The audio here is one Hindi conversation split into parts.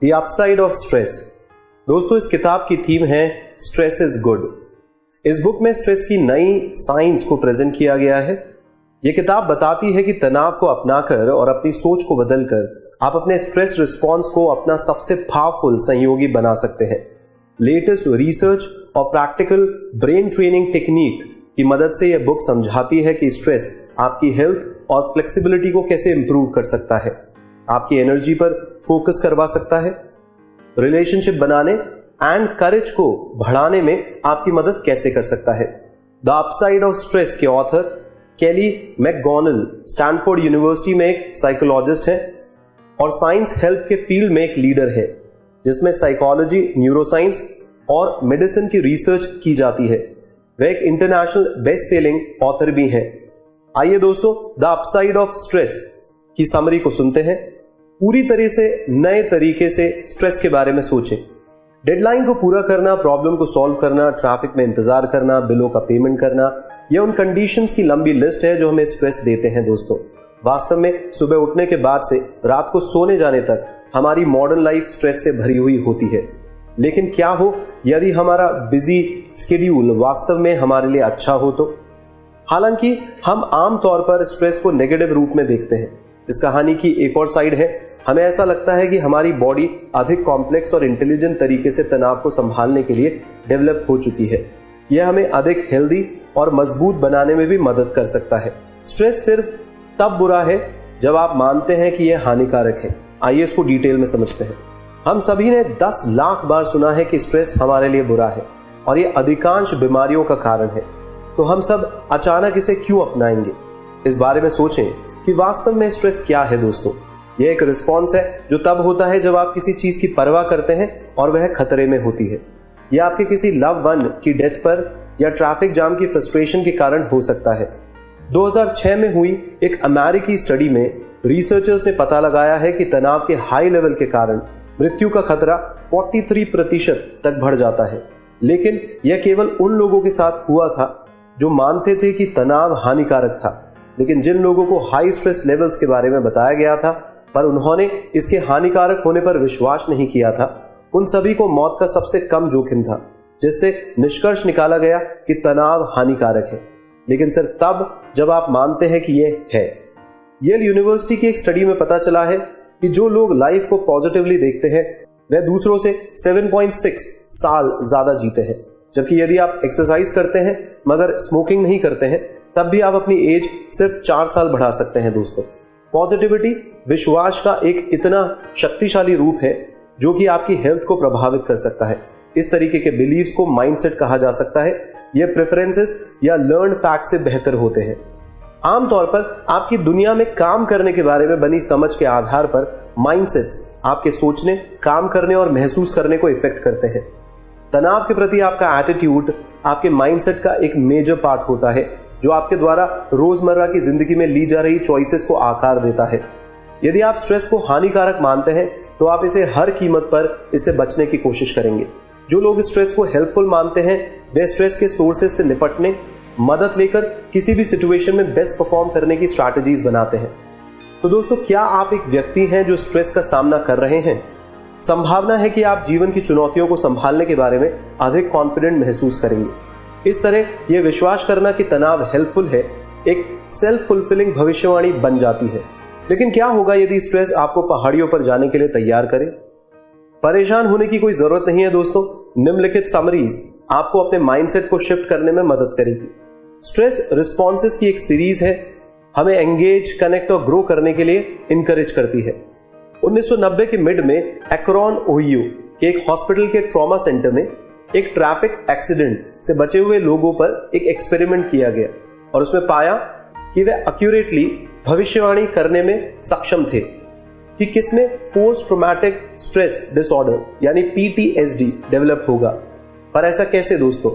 The upside of stress. दोस्तों, इस किताब की थीम है स्ट्रेस इज गुड। इस बुक में स्ट्रेस की नई साइंस को प्रेजेंट किया गया है। यह किताब बताती है कि तनाव को अपनाकर और अपनी सोच को बदलकर आप अपने स्ट्रेस रिस्पॉन्स को अपना सबसे पावरफुल सहयोगी बना सकते हैं। लेटेस्ट रिसर्च और प्रैक्टिकल ब्रेन ट्रेनिंग टेक्निक की मदद से यह बुक समझाती है कि स्ट्रेस आपकी हेल्थ और फ्लेक्सिबिलिटी को कैसे इंप्रूव कर सकता है, आपकी एनर्जी पर फोकस करवा सकता है, रिलेशनशिप बनाने एंड करेज को बढ़ाने में आपकी मदद कैसे कर सकता है। द अपसाइड ऑफ स्ट्रेस के ऑथर केली मैकगोनल स्टैनफोर्ड यूनिवर्सिटी में एक साइकोलॉजिस्ट है और साइंस हेल्प के फील्ड में एक लीडर है, जिसमें साइकोलॉजी, न्यूरोसाइंस और मेडिसिन की रिसर्च की जाती है। वह एक इंटरनेशनल बेस्ट सेलिंग ऑथर भी है। आइए दोस्तों, द अपसाइड ऑफ स्ट्रेस की समरी को सुनते हैं। पूरी तरह से नए तरीके से स्ट्रेस के बारे में सोचें। डेडलाइन को पूरा करना, प्रॉब्लम को सॉल्व करना, ट्रैफिक में इंतजार करना, बिलों का पेमेंट करना, यह उन कंडीशंस की लंबी लिस्ट है जो हमें स्ट्रेस देते हैं। दोस्तों, वास्तव में सुबह उठने के बाद से रात को सोने जाने तक हमारी मॉडर्न लाइफ स्ट्रेस से भरी हुई होती है। लेकिन क्या हो यदि हमारा बिजी स्केड्यूल वास्तव में हमारे लिए अच्छा हो तो? हालांकि हम आमतौर पर स्ट्रेस को नेगेटिव रूप में देखते हैं। इस कहानी की एक और साइड है। हमें ऐसा लगता है कि हमारी बॉडी अधिक कॉम्प्लेक्स और इंटेलिजेंट तरीके से तनाव को संभालने के लिए डेवलप हो चुकी है। यह हमें अधिक हेल्दी और मजबूत बनाने में भी मदद कर सकता है। स्ट्रेस सिर्फ तब बुरा है जब आप मानते हैं कि यह हानिकारक है। आइए इसको डिटेल में समझते हैं। हम सभी ने 10 लाख बार सुना है कि स्ट्रेस हमारे लिए बुरा है और यह अधिकांश बीमारियों का कारण है। तो हम सब अचानक इसे क्यों अपनाएंगे? इस बारे में सोचें कि वास्तव में स्ट्रेस क्या है। दोस्तों, यह एक रिस्पॉन्स है जो तब होता है जब आप किसी चीज की परवाह करते हैं और वह खतरे में होती है। यह आपके किसी लव वन की डेथ पर या ट्रैफिक जाम की फ्रस्ट्रेशन के कारण हो सकता है। 2006 में हुई एक अमेरिकी स्टडी में रिसर्चर्स ने पता लगाया है कि तनाव के हाई लेवल के कारण मृत्यु का खतरा 43% तक बढ़ जाता है। लेकिन यह केवल उन लोगों के साथ हुआ था जो मानते थे कि तनाव हानिकारक था। लेकिन जिन लोगों को हाई स्ट्रेस लेवल्स के बारे में बताया गया था पर उन्होंने इसके हानिकारक होने पर विश्वास नहीं किया था, उन सभी को मौत का सबसे कम जोखिम था, जिससे निष्कर्ष निकाला गया कि तनाव हानिकारक है, लेकिन सिर्फ तब जब आप मानते हैं कि यह है। येल यूनिवर्सिटी की एक स्टडी में पता चला है कि जो लोग लाइफ को पॉजिटिवली देखते हैं वह दूसरों से 7.6 साल ज्यादा जीते हैं। जबकि यदि आप एक्सरसाइज करते हैं मगर स्मोकिंग नहीं करते हैं तब भी आप अपनी एज सिर्फ 4 साल बढ़ा सकते हैं। दोस्तों, पॉजिटिविटी विश्वास का एक इतना शक्तिशाली रूप है जो कि आपकी हेल्थ को प्रभावित कर सकता है। इस तरीके के बिलीव्स को माइंडसेट कहा जा सकता है। यह प्रेफरेंसेस या लर्न फैक्ट से बेहतर होते हैं। आमतौर पर आपकी दुनिया में काम करने के बारे में बनी समझ के आधार पर माइंडसेट्स आपके सोचने, काम करने और महसूस करने को इफेक्ट करते हैं। तनाव के प्रति आपका एटीट्यूड आपके माइंडसेट का एक मेजर पार्ट होता है जो आपके द्वारा रोजमर्रा की जिंदगी में ली जा रही चॉइसेस को आकार देता है। यदि आप स्ट्रेस को हानिकारक मानते हैं तो आप इसे हर कीमत पर इससे बचने की कोशिश करेंगे। जो लोग स्ट्रेस को हेल्पफुल मानते हैं वे स्ट्रेस के सोर्सेस से निपटने, मदद लेकर किसी भी सिचुएशन में बेस्ट परफॉर्म करने की स्ट्रैटेजीज बनाते हैं। तो दोस्तों, क्या आप एक व्यक्ति हैं जो स्ट्रेस का सामना कर रहे हैं? संभावना है कि आप जीवन की चुनौतियों को संभालने के बारे में अधिक कॉन्फिडेंट महसूस करेंगे। इस तरह यह विश्वास करना कि तनाव हेल्पफुल है एक सेल्फ फुलफिलिंग भविष्यवाणी बन जाती है। लेकिन क्या होगा यदि स्ट्रेस आपको पहाड़ियों पर जाने के लिए तैयार करे? परेशान होने की कोई जरूरत नहीं है दोस्तों। निम्नलिखित समरीज आपको अपने माइंडसेट को शिफ्ट करने में मदद करेगी। स्ट्रेस रिस्पॉन्सेस की एक सीरीज है, हमें एंगेज, कनेक्ट और ग्रो करने के लिए इंकरेज करती है। 1990 के मिड में एक्रोन ओहियो के एक हॉस्पिटल के ट्रॉमा सेंटर में एक ट्रैफिक एक्सीडेंट से बचे हुए लोगों पर एक एक्सपेरिमेंट किया गया और उसमें पाया कि वे एक्यूरेटली भविष्यवाणी करने में सक्षम थे कि किसमें पोस्ट ट्रॉमेटिक स्ट्रेस डिसऑर्डर यानी PTSD डेवलप होगा। पर ऐसा कैसे दोस्तों?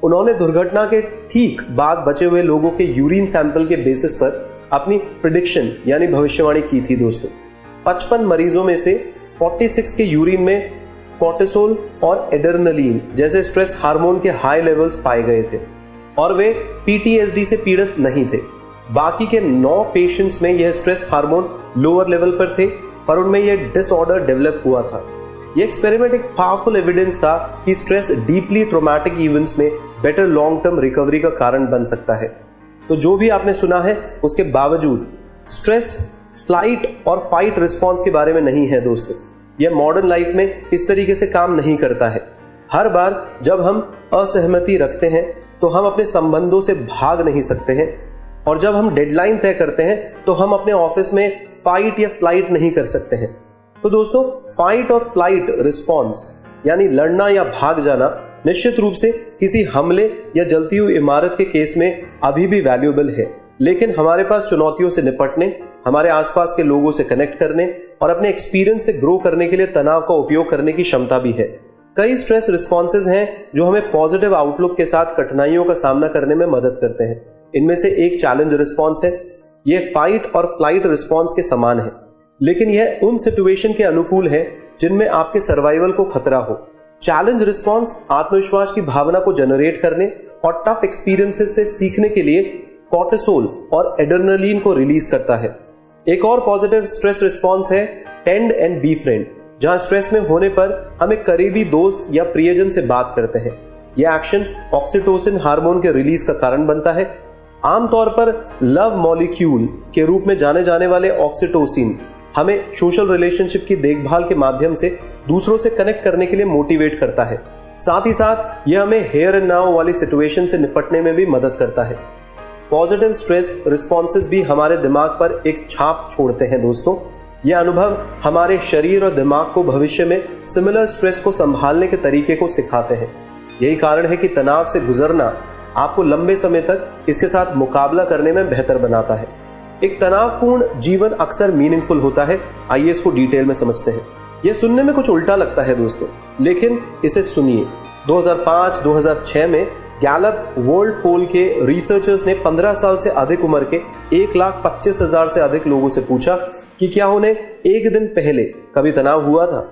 उन्होंने दुर्घटना के ठीक बाद बचे हुए लोगों के यूरिन सैंपल के बेसिस पर अपनी प्रेडिक्शन यानी भविष्यवाणी की थी। दोस्तों, 55 मरीजों में से 46 के यूरिन में कोर्टिसोल और एड्रेनलिन जैसे स्ट्रेस हार्मोन के हाई लेवल्स पाए गए थे और वे PTSD से पीड़ित नहीं थे। बाकी के 9 पेशेंट्स में यह स्ट्रेस हार्मोन लोअर लेवल पर थे पर उनमें यह डिसऑर्डर डेवलप हुआ था। ये एक्सपेरिमेंट एक पावरफुल एविडेंस था कि स्ट्रेस डीपली ट्रॉमेटिक इवेंट्स में बेटर लॉन्ग टर्म रिकवरी का कारण बन सकता है। तो जो भी आपने सुना है उसके बावजूद स्ट्रेस फ्लाइट और फाइट रिस्पॉन्स के बारे में नहीं है दोस्तों। यह मॉडर्न लाइफ में इस तरीके से काम नहीं करता है। हर बार जब हम असहमति रखते हैं तो हम अपने संबंधों से भाग नहीं सकते हैं, और जब हम डेडलाइन तय करते हैं तो हम अपने ऑफिस में फाइट या फ्लाइट नहीं कर सकते हैं। तो दोस्तों, फाइट और फ्लाइट रिस्पॉन्स यानी लड़ना या भाग जाना निश्चित रूप से किसी हमले या जलती हुई इमारत के केस में अभी भी वैल्यूएबल है, लेकिन हमारे पास चुनौतियों से निपटने, हमारे आसपास के लोगों से कनेक्ट करने और अपने एक्सपीरियंस से ग्रो करने के लिए तनाव का उपयोग करने की क्षमता भी है। कई स्ट्रेस रिस्पॉन्सेज हैं जो हमें पॉजिटिव आउटलुक के साथ कठिनाइयों का सामना करने में मदद करते हैं। इनमें से एक चैलेंज रिस्पॉन्स है। यह फाइट और फ्लाइट रिस्पॉन्स के समान है, लेकिन यह उन सिचुएशन के अनुकूल है जिनमें आपके सर्वाइवल को खतरा हो। चैलेंज रिस्पॉन्स आत्मविश्वास की भावना को जनरेट करने और टफ एक्सपीरियंसेस से सीखने के लिए कॉर्टिसोल और एड्रेनलिन को रिलीज करता है। एक और पॉजिटिव स्ट्रेस रिस्पॉन्स है टेंड एंड बी फ्रेंड, जहां स्ट्रेस में होने पर हम एक करीबी दोस्त या प्रियजन से बात करते हैं। यह एक्शन ऑक्सीटोसिन हार्मोन के रिलीज का कारण बनता है। आमतौर पर लव मॉलिक्यूल के रूप में जाने जाने वाले ऑक्सीटोसिन हमें सोशल रिलेशनशिप की देखभाल के माध्यम से दूसरों से कनेक्ट करने के लिए मोटिवेट करता है। साथ ही साथ यह हमें हेयर एंड नाउ वाली सिचुएशन से निपटने में भी मदद करता है। पॉजिटिव स्ट्रेस रिस्पॉन्सेज भी हमारे दिमाग पर एक छाप छोड़ते हैं दोस्तों। यह अनुभव हमारे शरीर और दिमाग को भविष्य में सिमिलर स्ट्रेस को संभालने के तरीके को सिखाते हैं। यही कारण है कि तनाव से गुजरना आपको लंबे समय तक इसके साथ मुकाबला करने में बेहतर बनाता है। एक तनावपूर्ण जीवन अक्सर मीनिंगफुल होता है। आइए इसको डिटेल में समझते हैं। यह सुनने में कुछ उल्टा लगता है दोस्तों, लेकिन इसे सुनिए। 2005-2006 में गैलप वर्ल्ड पोल के रिसर्चर्स ने 15 साल से अधिक उम्र के 1,25,000 से अधिक लोगों से पूछा कि क्या उन्हें एक दिन पहले कभी तनाव हुआ था।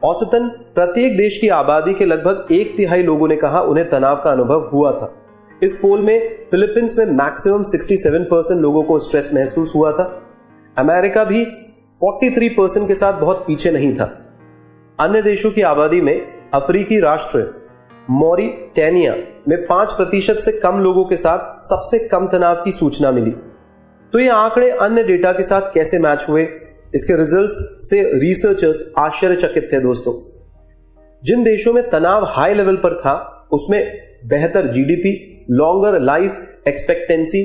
औसतन प्रत्येक देश की आबादी के लगभग 1/3 लोगों ने कहा उन्हें तनाव का अनुभव हुआ था। इस पोल में फिलीपींस में मैक्सिमम 67% लोगों को स्ट्रेस महसूस हुआ था। अमेरिका भी 43% के साथ बहुत पीछे नहीं था। अन्य देशों की आबादी में अफ्रीकी राष्ट्र मॉरिटेनिया में 5% से कम लोगों के साथ सबसे कम तनाव की सूचना मिली। तो ये आंकड़े अन्य डेटा के साथ कैसे मैच हुए, इसके रिजल्ट्स से रिसर्चर्स आश्चर्यचकित थे दोस्तों। जिन देशों में तनाव हाई लेवल पर था उसमें बेहतर जीडीपी, लॉन्गर लाइफ एक्सपेक्टेंसी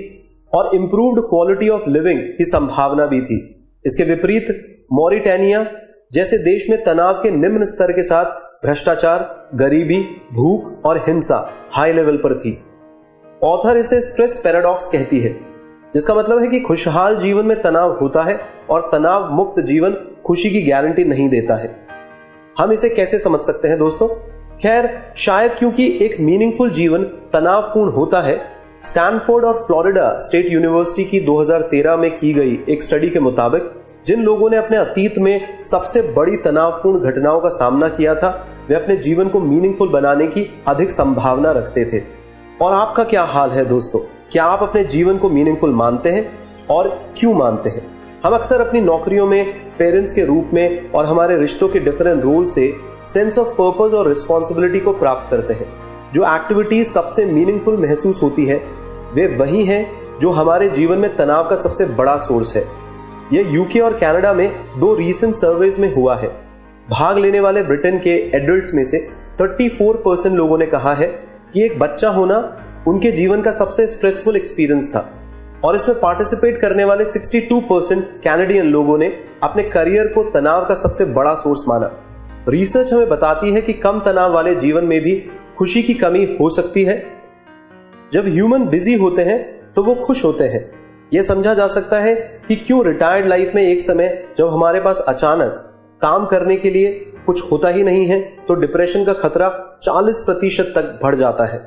और इंप्रूव्ड क्वालिटी ऑफ लिविंग की संभावना भी थी। इसके विपरीत मॉरिटेनिया जैसे देश में तनाव के निम्न स्तर के साथ भ्रष्टाचार, गरीबी, भूख और हिंसा हाई लेवल पर थी। ऑथर इसे स्ट्रेस पैराडॉक्स कहती है, जिसका मतलब है कि खुशहाल जीवन में तनाव होता है और तनाव मुक्त जीवन खुशी की गारंटी नहीं देता है। हम इसे कैसे समझ सकते हैं दोस्तों? खैर, शायद क्योंकि एक मीनिंगफुल जीवन तनावपूर्ण होता है। स्टैनफोर्ड और फ्लोरिडा स्टेट यूनिवर्सिटी की 2013 में की गई एक स्टडी के मुताबिक जिन लोगों ने अपने अतीत में सबसे बड़ी तनावपूर्ण घटनाओं का सामना किया था, वे अपने जीवन को मीनिंगफुल बनाने की अधिक संभावना रखते थे। और आपका क्या हाल है दोस्तों? क्या आप अपने जीवन को मीनिंगफुल मानते हैं और क्यों मानते हैं? हम अक्सर अपनी नौकरियों में, पेरेंट्स के रूप में और हमारे रिश्तों के डिफरेंट रोल से सेंस ऑफ पर्पस और रिस्पॉन्सिबिलिटी को प्राप्त करते हैं। जो एक्टिविटीज सबसे मीनिंगफुल महसूस होती है वे वही हैं जो हमारे जीवन में तनाव का सबसे बड़ा सोर्स है। यह यूके और कनाडा में 2 रीसेंट सर्वेज में हुआ है। भाग लेने वाले ब्रिटेन के एडल्ट्स में से 34% लोगों ने कहा है कि एक बच्चा होना उनके जीवन का सबसे स्ट्रेसफुल एक्सपीरियंस था, और इसमें पार्टिसिपेट करने वाले 62% कैनेडियन लोगों ने अपने करियर को तनाव का सबसे बड़ा सोर्स माना। रिसर्च हमें बताती है कि कम तनाव वाले जीवन में भी खुशी की कमी हो सकती है। जब ह्यूमन बिजी होते हैं तो वो खुश होते हैं। यह समझा जा सकता है कि क्यों रिटायर्ड लाइफ में एक समय जब हमारे पास अचानक काम करने के लिए कुछ होता ही नहीं है तो डिप्रेशन का खतरा 40% तक बढ़ जाता है।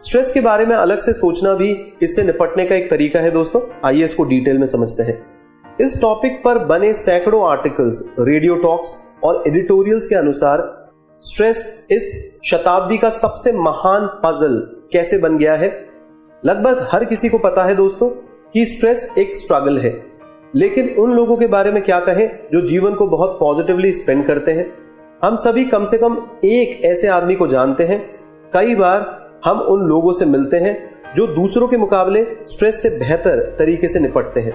स्ट्रेस के बारे में अलग से सोचना भी इससे निपटने का एक तरीका है दोस्तों। आइए इसको डिटेल में समझते हैं। इस टॉपिक पर बने सैकड़ों आर्टिकल्स, रेडियो टॉक्स और एडिटोरियल्स के अनुसार स्ट्रेस इस शताब्दी का सबसे महान पजल कैसे बन गया है। लगभग हर किसी को पता है दोस्तों कि स्ट्रेस एक स्ट्रगल है, लेकिन उन लोगों के बारे में क्या कहें जो जीवन को बहुत पॉजिटिवली स्पेंड करते हैं। हम सभी कम से कम एक ऐसे आदमी को जानते हैं, कई बार हम उन लोगों से मिलते हैं जो दूसरों के मुकाबले स्ट्रेस से बेहतर तरीके से निपटते हैं।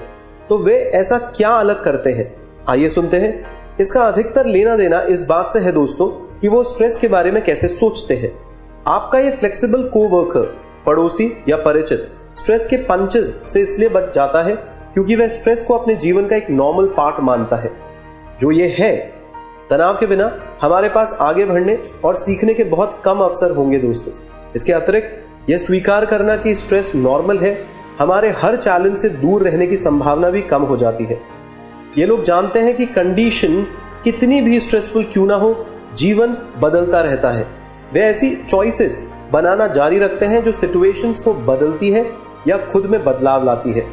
तो वे ऐसा क्या अलग करते हैं, आइए सुनते हैं। इसका अधिकतर लेना देना इस बात से है दोस्तों कि वो स्ट्रेस के बारे में कैसे सोचते हैं। आपका ये फ्लेक्सिबल कोवर्कर, पड़ोसी या परिचित स्ट्रेस के पंचेस से इसलिए बच जाता है क्योंकि वह स्ट्रेस को अपने जीवन का एक नॉर्मल पार्ट मानता है। जो ये है, तनाव के बिना हमारे पास आगे बढ़ने और सीखने के बहुत कम अवसर होंगे दोस्तों। इसके अतिरिक्त यह स्वीकार करना कि स्ट्रेस नॉर्मल है, हमारे हर चैलेंज से दूर रहने की संभावना भी कम हो जाती है। ये लोग जानते हैं कि कंडीशन कितनी भी स्ट्रेसफुल क्यों ना हो, जीवन बदलता रहता है। वे ऐसी चॉइसेस बनाना जारी रखते हैं जो सिचुएशंस को बदलती है या खुद में बदलाव लाती है।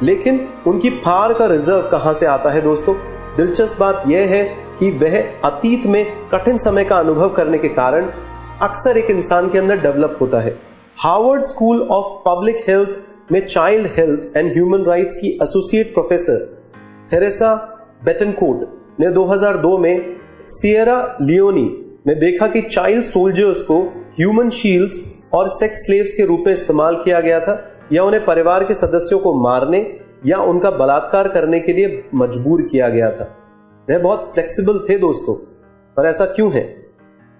लेकिन उनकी फार का रिजर्व कहां से आता है दोस्तों? दिलचस्प बात यह है कि वह अतीत में कठिन समय का अनुभव करने के कारण अक्सर एक इंसान के अंदर डेवलप होता है। Harvard school of public health में child health and human rights की एसोसिएट प्रोफेसर थेरेसा बेटनकोर्ट ने 2002 में सिएरा लियोनी में देखा कि चाइल्ड सोल्जर्स को ह्यूमन शील्ड्स और सेक्स स्लेव्स के रूप में इस्तेमाल किया गया था या उन्हें परिवार के सदस्यों को मारने या उनका बलात्कार करने के लिए मजबूर किया गया था। वह बहुत फ्लेक्सिबल थे दोस्तों, पर ऐसा क्यों है?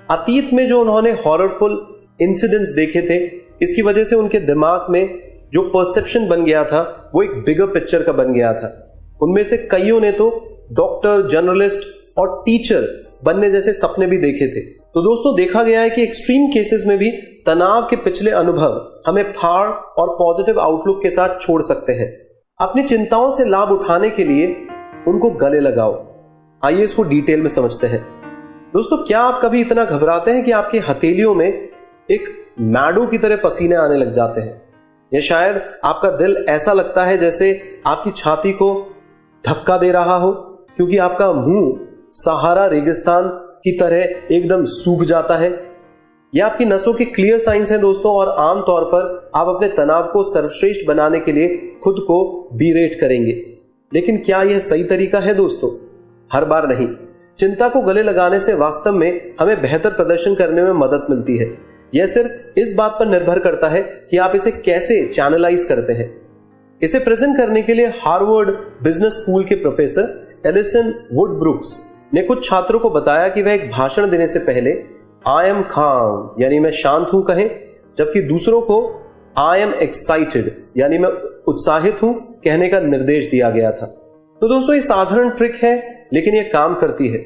अतीत में जो उन्होंने हॉररफुल इंसिडेंट्स देखे थे, इसकी वजह से उनके दिमाग में जो परसेप्शन बन गया था वो एक बिगर पिक्चर का बन गया था। उनमें से कईयों ने तो डॉक्टर, जर्नलिस्ट और टीचर बनने जैसे सपने भी देखे थे। तो दोस्तों, देखा गया है कि एक्सट्रीम केसेस में भी तनाव के पिछले अनुभव हमें फाड़ और पॉजिटिव आउटलुक के साथ छोड़ सकते हैं। अपनी चिंताओं से लाभ उठाने के लिए उनको गले लगाओ। आइए इसको डिटेल में समझते हैं। दोस्तों, क्या आप कभी इतना घबराते हैं कि आपकी हथेलियों में एक मैडो की तरह पसीने आने लग जाते हैं, या शायद आपका दिल ऐसा लगता है जैसे आपकी छाती को धक्का दे रहा हो क्योंकि आपका मुंह सहारा रेगिस्तान की तरह एकदम सूख जाता है? यह आपकी नसों के क्लियर साइंस हैं दोस्तों, और आमतौर पर आप अपने तनाव को सर्वश्रेष्ठ बनाने के लिए खुद को बीरेट करेंगे। लेकिन क्या यह सही तरीका है दोस्तों? हर बार नहीं। चिंता को गले लगाने से वास्तव में हमें बेहतर प्रदर्शन करने में मदद मिलती है। यह सिर्फ इस बात पर निर्भर करता है कि आप इसे कैसे चैनलाइज करते हैं। इसे प्रेजेंट करने के लिए हार्वर्ड बिजनेस स्कूल के प्रोफेसर एलिसन वुडब्रुक्स ने कुछ छात्रों को बताया कि वह एक भाषण देने से पहले आई एम काम यानी मैं शांत हूं कहें, जबकि दूसरों को आई एम एक्साइटेड यानी मैं उत्साहित हूं कहने का निर्देश दिया गया था। तो दोस्तों, ये साधारण ट्रिक है लेकिन ये काम करती है।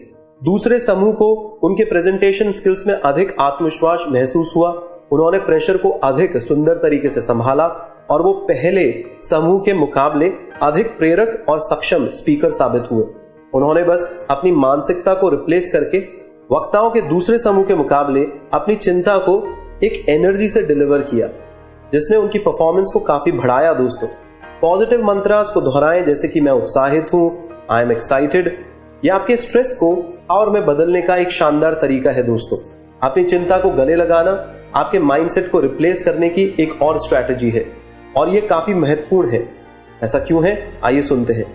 दूसरे समूह को उनके प्रेजेंटेशन स्किल्स में अधिक आत्मविश्वास महसूस हुआ, उन्होंने प्रेशर को अधिक सुंदर तरीके से संभाला और वो पहले समूह के मुकाबले अधिक प्रेरक और सक्षम स्पीकर साबित हुए। उन्होंने बस अपनी मानसिकता को रिप्लेस करके वक्ताओं के दूसरे समूह के मुकाबले अपनी चिंता को एक एनर्जी से डिलीवर किया, जिसने उनकी परफॉर्मेंस को काफी बढ़ाया। दोस्तों, पॉजिटिव मंत्रास को दोहराएं जैसे कि मैं उत्साहित हूं, आई एम एक्साइटेड। यह आपके स्ट्रेस को और में बदलने का एक शानदार तरीका है दोस्तों। अपनी चिंता को गले लगाना आपके माइंडसेट को रिप्लेस करने की एक और स्ट्रैटेजी है, और यह काफी महत्वपूर्ण है। ऐसा क्यों है, आइए सुनते हैं।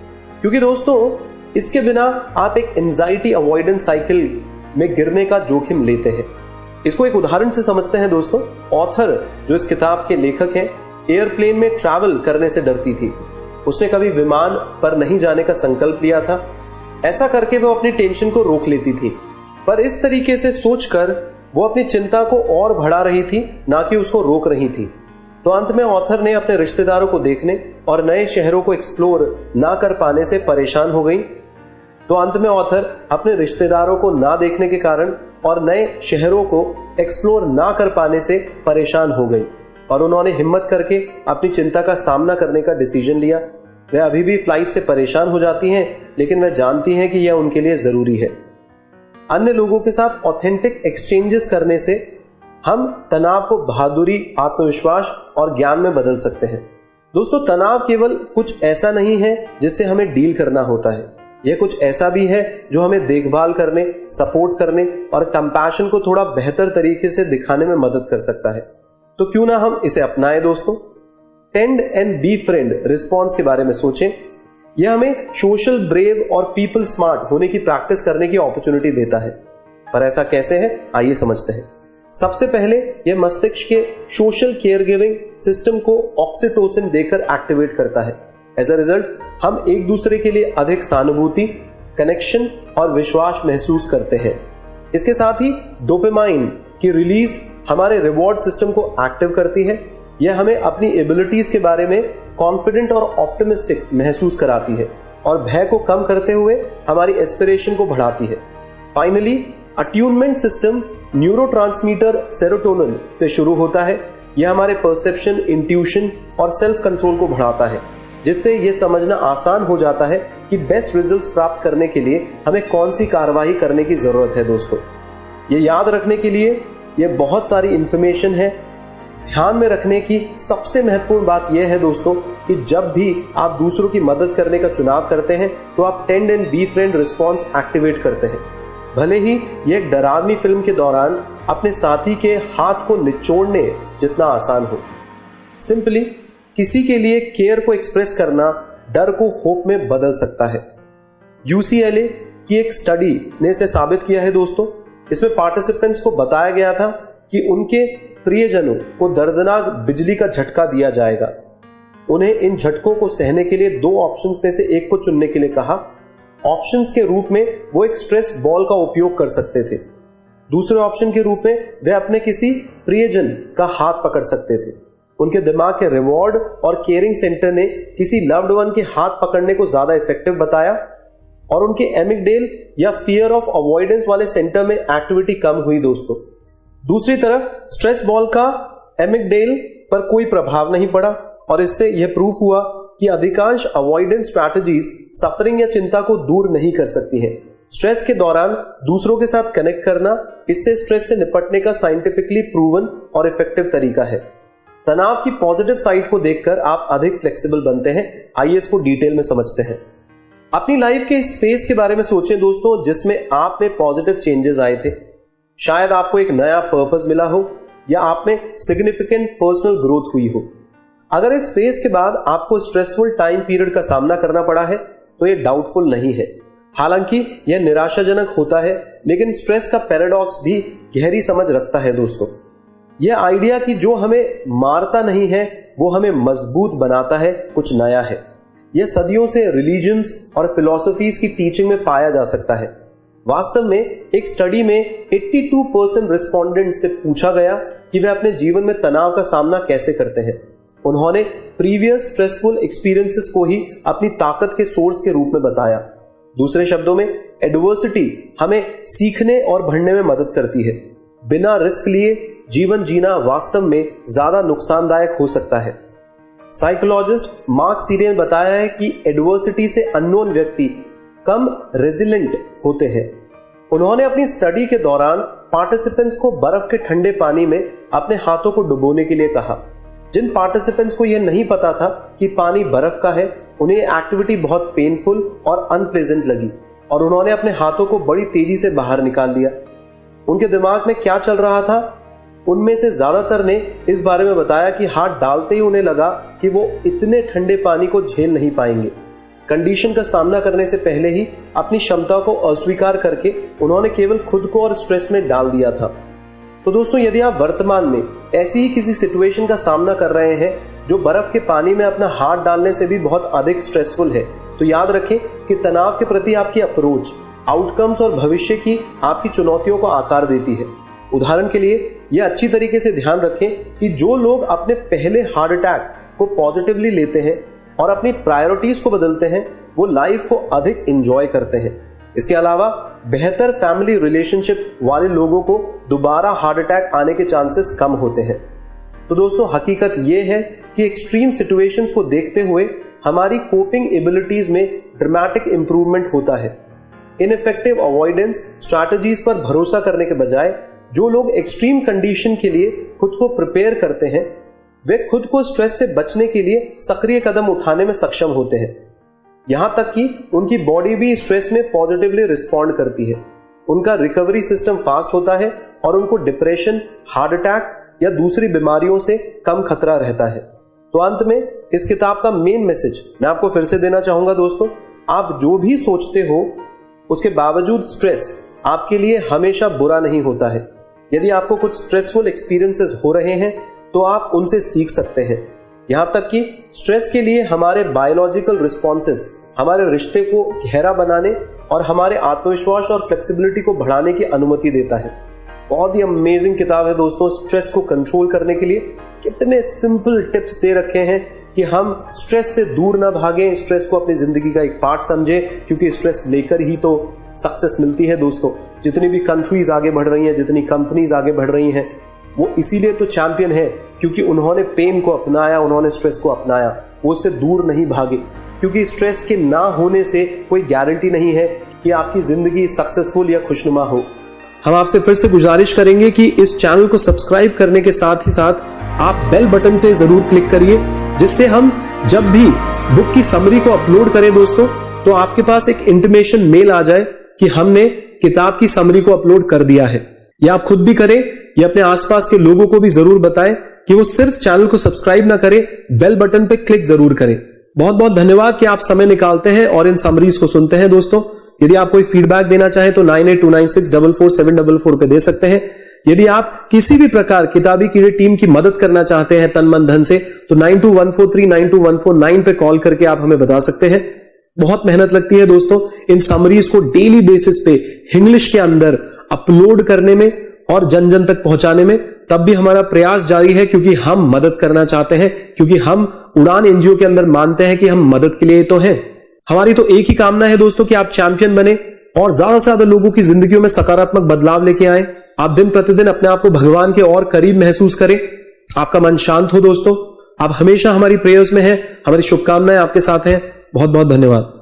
क्योंकि दोस्तों, इसके बिना आप एक एंजाइटी अवॉइडेंस साइकिल में गिरने का जोखिम लेते हैं। इसको एक उदाहरण से समझते हैं दोस्तों। ऑथर, जो इस किताब के लेखक हैं, एयरप्लेन में ट्रैवल करने से डरती थी। उसने कभी विमान पर नहीं जाने का संकल्प लिया था। ऐसा करके वो अपनी टेंशन को रोक लेती थी, पर इस तरीके से सोचकर वो अपनी चिंता को और बढ़ा रही थी, ना कि उसको रोक रही थी। तो अंत में ऑथर ने अपने रिश्तेदारों को देखने और नए शहरों को एक्सप्लोर ना कर पाने से परेशान हो गई। तो अंत में ऑथर अपने रिश्तेदारों को ना देखने के कारण और नए शहरों को एक्सप्लोर ना कर पाने से परेशान हो गई, और उन्होंने हिम्मत करके अपनी चिंता का सामना करने का डिसीजन लिया। वह अभी भी फ्लाइट से परेशान हो जाती हैं, लेकिन वह जानती हैं कि यह उनके लिए जरूरी है। अन्य लोगों के साथ ऑथेंटिक एक्सचेंजेस करने से हम तनाव को बहादुरी, आत्मविश्वास और ज्ञान में बदल सकते हैं। दोस्तों, तनाव केवल कुछ ऐसा नहीं है जिससे हमें डील करना होता है। यह कुछ ऐसा भी है जो हमें देखभाल करने, सपोर्ट करने और कंपैशन को थोड़ा बेहतर तरीके से दिखाने में मदद कर सकता है। तो क्यों ना हम इसे अपनाएं दोस्तों। Tend and be friend response के बारे में सोचें। यह हमें सोशल, ब्रेव और पीपल स्मार्ट होने की प्रैक्टिस करने की अपॉर्चुनिटी देता है। पर ऐसा कैसे है, आइए समझते हैं। सबसे पहले यह मस्तिष्क के सोशल केयर गिविंग सिस्टम को ऑक्सीटोसिन देकर एक्टिवेट करता है। एज अ रिजल्ट हम एक दूसरे के लिए अधिक सहानुभूति, कनेक्शन और विश्वास महसूस करते हैं। इसके साथ ही डोपामाइन की रिलीज हमारे रिवॉर्ड सिस्टम को एक्टिव करती है। यह हमें अपनी एबिलिटीज के बारे में कॉन्फिडेंट और ऑप्टिमिस्टिक महसूस कराती है और भय को कम करते हुए हमारी एस्पिरेशन को बढ़ाती है। Finally attunement system neurotransmitter serotonin से शुरू होता है। यह हमारे परसेप्शन, इंट्यूशन और सेल्फ कंट्रोल को बढ़ाता है, जिससे यह समझना आसान हो जाता है कि बेस्ट रिजल्ट्स प्राप्त करने के लिए हमें कौन सी कार्यवाही करने की जरूरत है। दोस्तों, ये याद रखने के लिए यह बहुत सारी इंफॉर्मेशन है। ध्यान में रखने की सबसे महत्वपूर्ण बात यह है दोस्तों कि जब भी आप दूसरों की मदद करने का चुनाव करते हैं तो आप tend and be friend response activate करते हैं। भले ही यह एक डरावनी फिल्म के दौरान अपने साथी के हाथ को निचोड़ने जितना आसान हो। सिंपली किसी के लिए केयर को एक्सप्रेस करना डर को होप में बदल सकता है। UCLA की एक स्टडी ने इसे साबित किया है दोस्तों। इसमें पार्टिसिपेंट्स को बताया गया था कि उनके प्रियजनों को दर्दनाक बिजली का झटका दिया जाएगा। उन्हें इन झटकों को सहने के लिए 2 ऑप्शंस में से एक को चुनने के लिए कहा। ऑप्शंस के रूप में वो एक स्ट्रेस बॉल का उपयोग कर सकते थे। दूसरे ऑप्शन के रूप में वे अपने किसी प्रियजन का हाथ पकड़ सकते थे। उनके दिमाग के रिवॉर्ड और केयरिंग सेंटर ने किसी लव्ड वन के हाथ पकड़ने को ज्यादा इफेक्टिव बताया और उनके एमिगडेल या फियर ऑफ अवॉइडेंस वाले सेंटर में एक्टिविटी कम हुई। दोस्तों, दूसरी तरफ स्ट्रेस बॉल का एमिगडेल पर कोई प्रभाव नहीं पड़ा और इससे यह प्रूफ हुआ कि अधिकांश अवॉइडेंस स्ट्रैटेजीज सफरिंग या चिंता को दूर नहीं कर सकती हैं। स्ट्रेस के दौरान दूसरों के साथ कनेक्ट करना इससे स्ट्रेस से निपटने का साइंटिफिकली प्रूवन और इफेक्टिव तरीका है। तनाव की पॉजिटिव साइड को देखकर आप अधिक फ्लेक्सिबल बनते हैं। आइए इसको डिटेल में समझते हैं। अपनी लाइफ के इस फेज के बारे में सोचें दोस्तों, जिसमें आप में पॉजिटिव चेंजेस आए थे। शायद आपको एक नया पर्पस मिला हो या आप में सिग्निफिकेंट पर्सनल ग्रोथ हुई हो। अगर इस फेज के बाद आपको स्ट्रेसफुल टाइम पीरियड का सामना करना पड़ा है तो यह डाउटफुल नहीं है। हालांकि यह निराशाजनक होता है, लेकिन स्ट्रेस का पैराडॉक्स भी गहरी समझ रखता है दोस्तों। यह आइडिया कि जो हमें मारता नहीं है वो हमें मजबूत बनाता है, कुछ नया है। यह सदियों से रिलीजन्स और फिलॉसफीज की टीचिंग में पाया जा सकता है। वास्तव में एक स्टडी में 82% रिस्पोंडेंट से पूछा गया कि वे अपने जीवन में तनाव का सामना कैसे करते हैं। उन्होंने प्रीवियस स्ट्रेसफुल एक्सपीरियंसेस को ही अपनी ताकत के सोर्स के रूप में बताया। दूसरे शब्दों में, एडवर्सिटी हमें सीखने और बढ़ने में मदद करती है। बिना रिस्क लिए जीवन जीना वास्तव में ज्यादा नुकसानदायक हो सकता है। साइकोलॉजिस्ट मार्क सीरियन ने बताया है कि एडवर्सिटी से अननोन व्यक्ति कम रेजिलेंट होते हैं। उन्होंने अपनी स्टडी के दौरान पार्टिसिपेंट्स को बर्फ के ठंडे पानी में अपने हाथों को डुबोने के लिए कहा। जिन पार्टिसिपेंट्स को यह नहीं पता था कि पानी बर्फ का है, उन्हें एक्टिविटी बहुत पेनफुल और अनप्लेजेंट लगी और उन्होंने अपने हाथों को बड़ी तेजी से बाहर निकाल लिया। उनके दिमाग में क्या चल रहा था? उनमें से ज्यादातर ने इस बारे में बताया कि हाथ डालते ही उन्हें लगा कि वो इतने ठंडे पानी को झेल नहीं पाएंगे। कंडीशन का सामना करने से पहले ही अपनी क्षमता को अस्वीकार करके उन्होंने केवल खुद को और स्ट्रेस में डाल दिया था। तो दोस्तों, यदि आप वर्तमान में ऐसी ही किसी सिचुएशन का सामना कर रहे हैं जो बर्फ के पानी में अपना हाथ डालने से भी बहुत अधिक स्ट्रेसफुल है, तो याद रखें कि तनाव के प्रति आपकी अप्रोच आउटकम्स और भविष्य की आपकी चुनौतियों को आकार देती है। उदाहरण के लिए यह अच्छी तरीके से ध्यान रखें कि जो लोग अपने पहले हार्ट अटैक को पॉजिटिवली लेते हैं और अपनी प्रायोरिटीज को बदलते हैं, वो लाइफ को अधिक एंजॉय करते हैं। इसके अलावा बेहतर फैमिली रिलेशनशिप वाले लोगों को दोबारा हार्ट अटैक आने के चांसेस कम होते हैं। तो दोस्तों, हकीकत यह है कि एक्सट्रीम सिचुएशंस को देखते हुए हमारी कोपिंग एबिलिटीज में ड्रामेटिक इंप्रूवमेंट होता है। इनइफेक्टिव अवॉइडेंस स्ट्रैटेजीज पर भरोसा करने के बजाय जो लोग एक्सट्रीम कंडीशन के लिए खुद को प्रिपेयर करते हैं, वे खुद को स्ट्रेस से बचने के लिए सक्रिय कदम उठाने में सक्षम होते हैं। यहां तक कि उनकी बॉडी भी स्ट्रेस में पॉजिटिवली रिस्पॉन्ड करती है। उनका रिकवरी सिस्टम फास्ट होता है और उनको डिप्रेशन, हार्ट अटैक या दूसरी बीमारियों से कम खतरा रहता है। तो अंत में इस किताब का मेन मैसेज मैं आपको फिर से देना चाहूंगा दोस्तों, आप जो भी सोचते हो उसके बावजूद स्ट्रेस आपके लिए हमेशा बुरा नहीं होता है। यदि आपको कुछ स्ट्रेसफुल एक्सपीरियंसेस हो रहे हैं तो आप उनसे सीख सकते हैं। यहां तक कि स्ट्रेस के लिए हमारे बायोलॉजिकल रिस्पॉन्सेस हमारे रिश्ते को गहरा बनाने और हमारे आत्मविश्वास और फ्लेक्सिबिलिटी को बढ़ाने की अनुमति देता है। बहुत ही अमेजिंग किताब है दोस्तों। स्ट्रेस को कंट्रोल करने के लिए कितने सिंपल टिप्स दे रखे हैं कि हम स्ट्रेस से दूर ना भागें, स्ट्रेस को अपनी जिंदगी का एक पार्ट समझें, क्योंकि स्ट्रेस लेकर ही तो सक्सेस मिलती है दोस्तों। जितनी भी कंट्रीज आगे बढ़ रही हैं, जितनी कंपनीज आगे बढ़ रही हैं, वो इसीलिए तो चैंपियन है क्योंकि उन्होंने पेन को अपनाया, उन्होंने स्ट्रेस को अपनाया, वो उससे दूर नहीं भागे। क्योंकि स्ट्रेस के ना होने से कोई गारंटी नहीं है कि आपकी जिंदगी सक्सेसफुल या खुशनुमा हो। हम आपसे फिर से गुजारिश करेंगे कि इस चैनल को सब्सक्राइब करने के साथ ही साथ आप बेल बटन पे जरूर क्लिक करिए, जिससे हम जब भी बुक की समरी को अपलोड करें दोस्तों, तो आपके पास एक इंटीमेशन मेल आ जाए कि हमने किताब की समरी को अपलोड कर दिया है। या आप खुद भी करें या अपने आसपास के लोगों को भी जरूर बताएं कि वो सिर्फ चैनल को सब्सक्राइब ना करें, बेल बटन पे क्लिक जरूर करें। बहुत बहुत धन्यवाद कि आप समय निकालते हैं और इन समरीज को सुनते हैं दोस्तों। यदि आप कोई फीडबैक देना चाहें तो 9829644744 पे दे सकते हैं। यदि आप किसी भी प्रकार किताबी कीड़े टीम की मदद करना चाहते हैं तन मन धन से, तो 9214392149 पे कॉल करके आप हमें बता सकते हैं। बहुत मेहनत लगती है दोस्तों इन समरीज को डेली बेसिस पे इंग्लिश के अंदर अपलोड करने में और जन जन तक पहुंचाने में। तब भी हमारा प्रयास जारी है क्योंकि हम मदद करना चाहते हैं, क्योंकि हम उड़ान एनजीओ के अंदर मानते हैं कि हम मदद के लिए तो हैं। हमारी तो एक ही कामना है दोस्तों कि आप चैंपियन बने और ज्यादा से ज्यादा लोगों की जिंदगियों में सकारात्मक बदलाव लेके आए। आप दिन प्रतिदिन अपने आप को भगवान के और करीब महसूस करें, आपका मन शांत हो दोस्तों। आप हमेशा हमारी प्रेयर्स में हैं, हमारी शुभकामनाएं आपके साथ हैं। बहुत बहुत धन्यवाद।